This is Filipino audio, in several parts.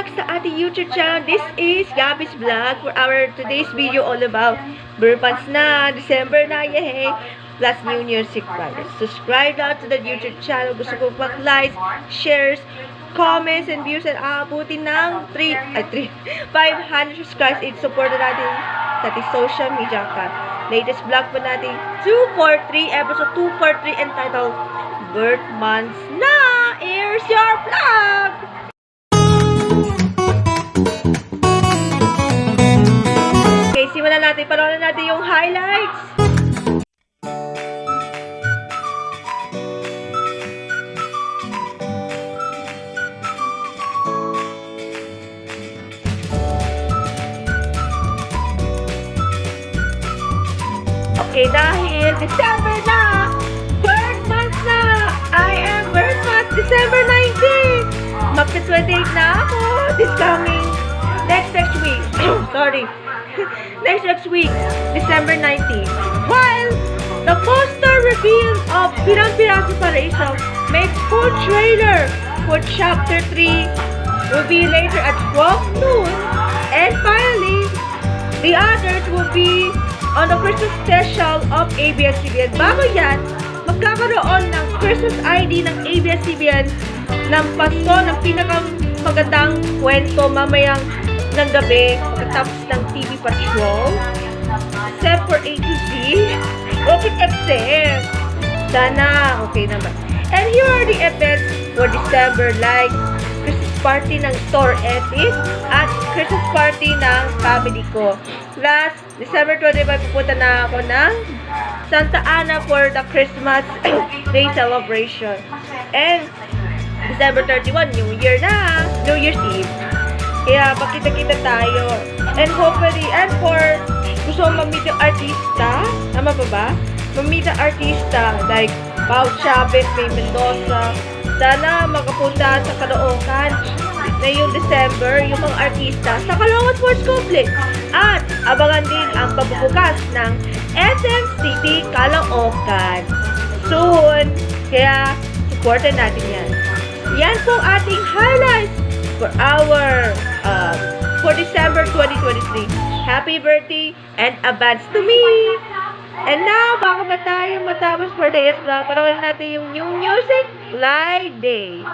back sa ating YouTube channel. This is Gabby's Vlog for our today's video all about Burpans na, December na, yay! Plus New Year's Eve Friday. Subscribe na to the YouTube channel. Gusto ko pag likes, shares, comments, and views and aabutin ng 500 subscribes. I-support natin sa ating social media account. Latest vlog po natin 243, episode 243 entitled Birth Months na! Here's your vlog! Okay, simulan natin. Panoorin natin yung highlights. Okay, dahil December na! Birth month na! I am birth month, December 19! Magka 28 na ako this coming next week. Sorry. next week, December 19. While the poster reveal of Pirang Pirang Separation makes full trailer for Chapter 3 will be later at 12 noon. And finally, the others will be on the Christmas special of ABS-CBN. Bago yan, magkakaroon ng Christmas ID ng ABS-CBN ng Pasko ng pinakang magandang kwento mamayang ng gabi katapos ng TV Patrol. Except for A to Z. Okay, except. Sana, okay naman. And here are the events for December like Christmas party ng Store Epic at Christmas party ng family ko. Last December 25, pupunta na ako ng Santa Ana for the Christmas Day celebration. And December 31, New Year na! New Year's Eve. Kaya pakita-kita tayo. And hopefully, and for gusto mong mamit yung artista, tama pa ba? Mamit ang artista like Pao Chavez, May Mendoza. Sana makapunta sa Caloocan na yung December, yung mga artista sa Caloocan Sports Complex. At abangan din ang pagbubukas ng SM City Caloocan soon. Kaya supportan natin yan. Yan po ating highlights for our for December 2023. Happy birthday and advance to me! And now, bago ba tayo matapos for today's vlog, panoorin natin yung New Music Live Day.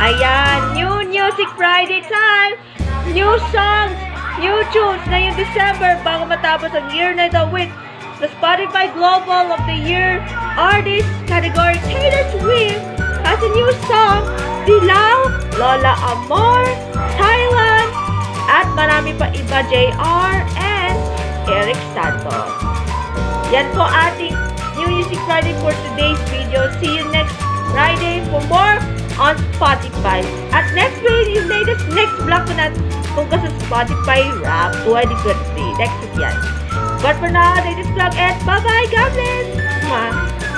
Ayan, New Music Friday time! New songs, new tunes ngayong December bago matapos ang year na ito with the Spotify Global of the Year Artist category. Taylor Swift has a new song, Dilaw, Lola Amor, Thailand, at marami pa iba, JR and Eric Santos. Yan po ating New Music Friday for today's video. See you next Friday for more on Spotify. At next week, yung latest next vlog ko natin tungkol sa Spotify Rap 2023. Next week yan. But for now, latest vlog and bye-bye. God bless!